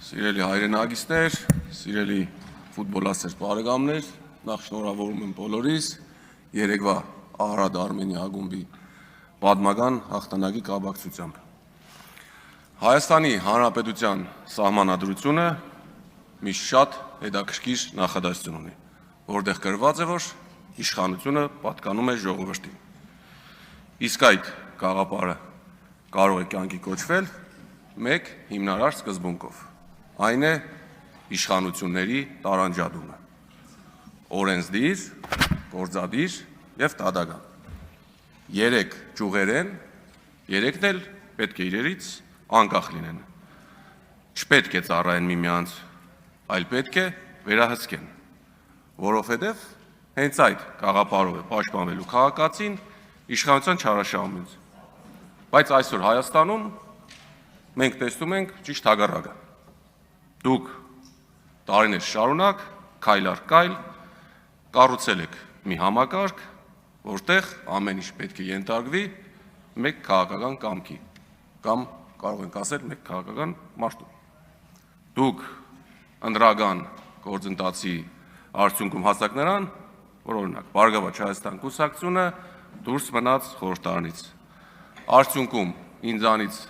Սիրելի հայրենագիստներ, սիրելի ֆուտբոլասեր բարեկամներ, նախ շնորհավորում եմ բոլորիս երեկվա Արարատ Արմենիա ակումբի պատմական հաղթանակի կապակցությամբ։ Հայաստանի Հանրապետության սահմանադրությունը մի շատ հետաքրքիր նախադասություն ունի, որտեղ գրված է, որ իշխանությունը պատկանում է ժողովրդին։ Իսկ այդ գաղափարը կարող է կյանքի կոչվել մեկ հիմնարար սկզբունքով։ Այն է իշխանությունների տարանջատումը, օրենսդիր, գործադիր և տադական։ Երեք ճյուղեր են, երեքն էլ պետք է իրարից անկախ լինեն։ Չպետք է ծառայեն միմյանց, այլ պետք է վերահսկեն, որովհետև հենց այդ գաղափարով է պաշտպանվելու քաղաքացին իշխանության չարաշահումից։ Բայց այսօր Հայաստանում մենք տեսնում ենք ճիշտ հակառակը։ Դուք տարիներ շարունակ, քայլ առ քայլ կառուցել եք մի համակարգ, որտեղ ամեն ինչ պետք է ենթարկվի մեկ քաղաքական կամքի, կամ կարող ենք ասել մեկ քաղաքական մարդու։ Դուք ընտրական գործընթացի արդյունքում հասաք նրան, որ օրինակ Բարգավաճ Հայաստան կուսակցությունը դուրս մնաց խորհրդարանից։ Արդյունքում ինձանից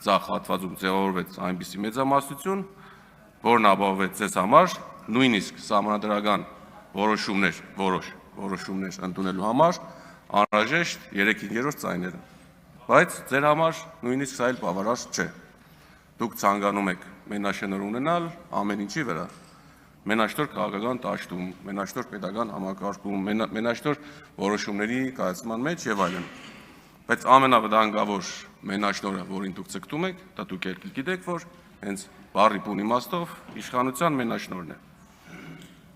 ձախ հատվածում ձևավորվեց այնպիսի մեծամասնություն, որն ապահովեց ձեզ համար նույնիսկ սահմանադրական որոշումներ ընդունելու համար անհրաժեշտ 3/5 ձայները, բայց ձեր համար նույնիսկ սա էլ բավարար չէ։ Դուք ցանկանում եք մենաշնորհ ունենալ ամեն ինչի վրա, մենաշնորհ քաղաքական դաշտում, մենաշնորհ պետական համակարգում, մենաշնորհ որոշումների կայացման մեջ եւ այլն։ Բայց ամենավտանգավոր մենաշնորհը, որին դուք ցկտում եք, դա դուք եք գիտեք, որ հենց բառի բուն իմաստով իշխանության մենաշնորհն է։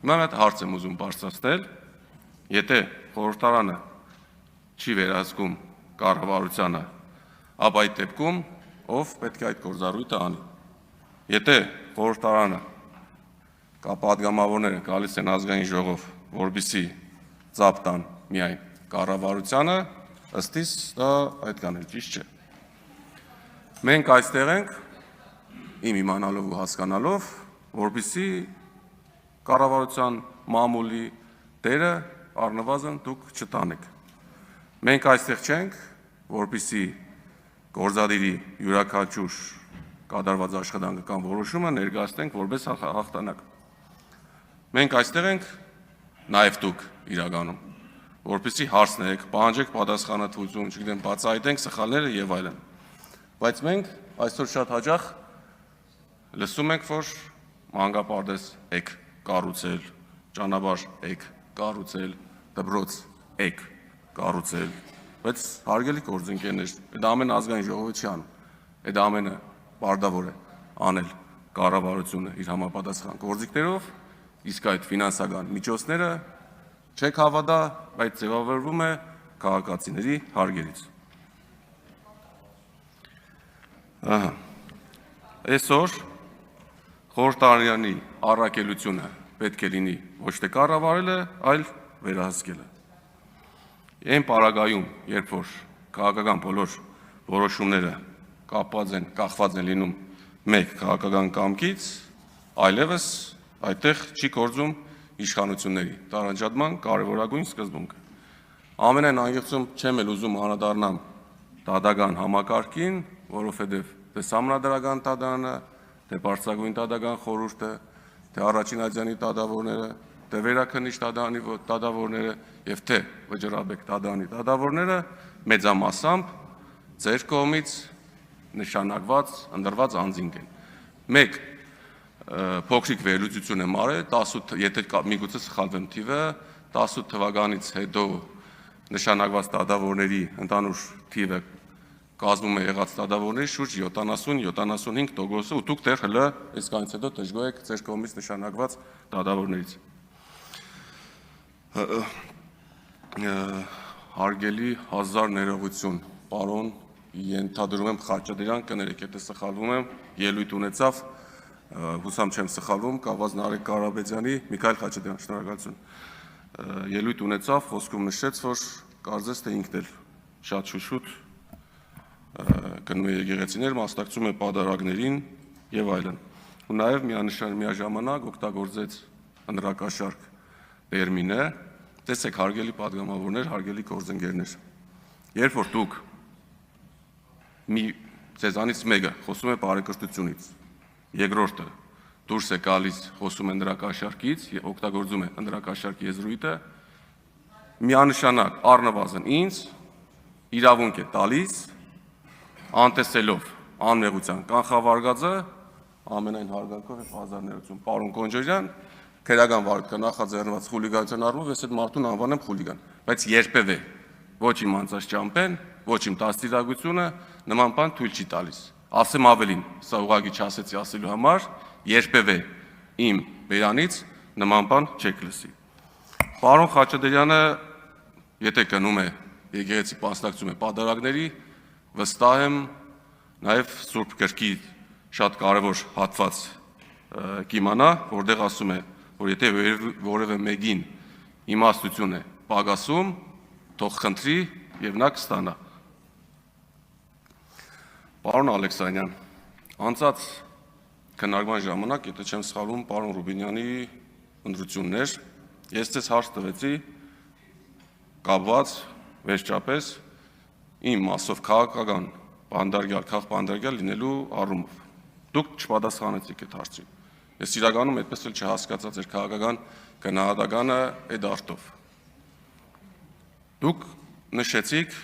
Հիմա մի հարց եմ ուզում բարձրացնել, եթե խորհրդարանը չի վերահսկում կառավարությանը, ապա այդ դեպքում ով պետք է այդ գործառույթը անի։ Եթե խորհրդարանը կա падգամավորները գալիս են ազգային ժողով, որպեսզի ծափ տան միայն կառավարությանը, ըստ իս դա այդքան էլ ճիշտ չէ։ Մենք այստեղ ենք իմ իմանալով ու հասկանալով, որպեսզի կառավարության մամուլի դերը առնվազն դուք չտանեք։ Մենք այստեղ չենք, որպեսզի գործադիրի յուրաքանչյուր կատարված աշխատանքը կամ որոշումը ներկայացնենք որպես հաղթանակ։ Մենք այստեղ ենք նաև դուք իրականում, որպեսզի հարցնեք, պահանջեք պատասխանատվություն, չգիտեմ, բացահայտենք սխալները եւ այլն։ Բայց մենք այսօր շատ հաճախ լսում ենք, որ մանկապարտեզ եք կառուցել, ճանապարհ եք կառուցել, դպրոց եք կառուցել, բայց հարգելի գործընկերներ, այդ ամենը ազգային ժողովը չի անում, այդ ամենը պարտավոր է անել կառավարությունը իր համապատասխան գործիքներով, իսկ այդ ֆինանսական միջոցները չեք հավատա, բայց ձևավորվում է քաղաքացիների հարգերից։ Այսօր խորհրդարանի առաքելությունը պետք է լինի ոչ թե կառավարելը, այլ վերահսկելը։ Այն պարագայում, երբ որ քաղաքական բոլոր որոշումները կախված են լինում մեկ քաղաքական կամքից, այլևս այդտեղ չի գործում իշխանությունների տարանջատման կարևորագույն սկզբունքը։ Ամենայն անգեղծում չեմ էլ ուզում անդրադառնամ տադական համակարգին, որովհետև թե սահմանադրական տադանը, թե բարձրագույն տադական խորհուրդը, թե առաջին ատյանի տադավորները, թե վերաքննիչ տադանի տադավորները եւ թե վճռաբեկ տադանի տադավորները մեծամասամբ ձեր կողմից նշանակված, ընտրված անձինք են։ Մեկ փոքրիկ վերլուծություն եմ արել, 18, եթե միգուցե սխալվեմ թիվը, 18 թվականից հետո նշանակված տադավորների ընդհանուր թիվը կազմում է եղած տադավորների շուրջ 70-75%, ու դուք դեռ հլը այսքանից հետո դժգոհ եք ձեր կողմից նշանակված տադավորներից։ Հարգելի հազար ներողություն, պարոն, ենթադրում եմ Խաչատրյան, կներեք, եթե սխալվում եմ, ելույթ ունեցավ, հուսամ չեմ սխալվում, կապված Նարեկ Կարապետյանի, Միքայել Խաչատրյան, շնորհակալություն, ելույթ ունեցավ, խոսքում նշեց, որ կարծես թե ինքն էլ շատ շուշուտ գնում է եկեղեցիներ, մասնակցում է պատարագներին եւ այլն։ ու նաև միաժամանակ օգտագործեց ընդրակաշարք տերմինը, տեսեք հարգելի պատգամավորներ, հարգելի գործընկերներ, երբ որ դուք ձեզանից մեկը խոսում է բարեկրթությունից, երկրորդը դուրս է գալիս խոսում է ընդրակաշարքից, օգտագործում է ընդրակաշարքի եզրույթը, միանշանակ առնվազն ինձ իրավունք է տալիս անտեսելով անմեղության կանխավարկածը ամենայն հարգանքով եւ հազարներություն պարոն Կոնջորյան քրեական վարքա նախաձեռնված խուլիգանության առումով ես այդ մարդուն անվանեմ խուլիգան, բայց երբևէ ոչ իմ անձած ճամփեն, ոչ իմ դաստիարակությունը նման բան թույլ չի տալիս։ Ասեմ ավելին, սա ուղղակի չասեցի ասելու համար, երբևէ իմ բերանից նման բան չեք լսի։ Պարոն Խաչատրյանը, եթե գնում է եկեղեցի մասնակցում է պատարագների, վստահ եմ նաև Սուրբ Գրքի շատ կարևոր հատված կիմանա, որտեղ ասում է, որ եթե որևէ մեկին իմաստություն է պակասում, թող խնդրի եւ նա կստանա։ Պարոն Ալեքսանյան, անցած քննարկման ժամանակ, եթե չեմ սխալվում, պարոն Ռուբինյանի ընտրություններ, ես ձեզ հարց տվեցի կապված վերջապես իմ մասով քաղաքական քաղբանդարգյալ լինելու առումով։ Դուք չպատասխանեցիք այդ հարցին։ Ես իրականում այդպես էլ չհասկացա ձեր քաղաքական գնահատականը այդ արդով։ Դուք նշեցիք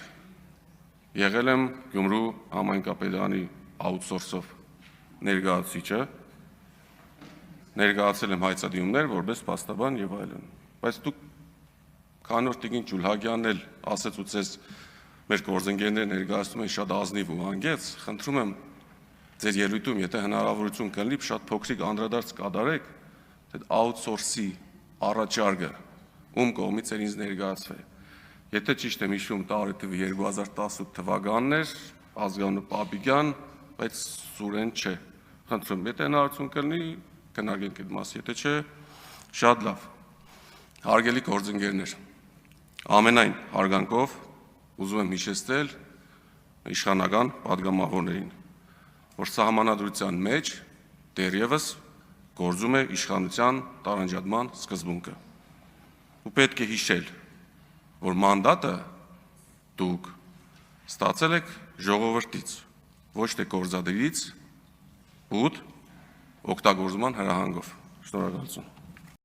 եղել եմ Գյումրու համայնքապետարանի աուտսորսով ներկայացուցիչը, ներկայացել եմ հայցադիմումներ որպես փաստաբան եւ այլն։ Բայց դուք քանոր տիկին Ջուլհագյանն էլ ասեց ու ցես մեր գործընկերները ներկայացնում են շատ ազնիվ ու անգեց, խնդրում եմ ձեր ելույթում, եթե հնարավորություն կլինի, շատ փոքրիկ անդրադարձ կատարեք, այդ աուտսորսի առաջարկը ում կողմից էր ինձ ներկայացվել։ Եթե ճիշտ եմ հիշում, տարեթվի 2018 թվականն էր, Ազգանու Պապիկյան, բայց Սուրեն չէ։ Խնդրում, եթե հնարավորություն կլինի, քննարկենք այդ մասը, եթե չէ, շատ լավ։ Հարգելի գործընկերներ, ամենայն հարգանքով ուզում եմ հիշեցնել իշխանական պատգամավորներին, որ սահմանադրության մեջ դեռևս գործում է իշխանության տարանջատման սկզբունքը։ Ու պետք է հիշել, որ մանդատը դուք ստացել եք ժողովրդից, ոչ թե գործադիրից, ուտ օգտագործման հրահանգով։ Շնորհակալություն։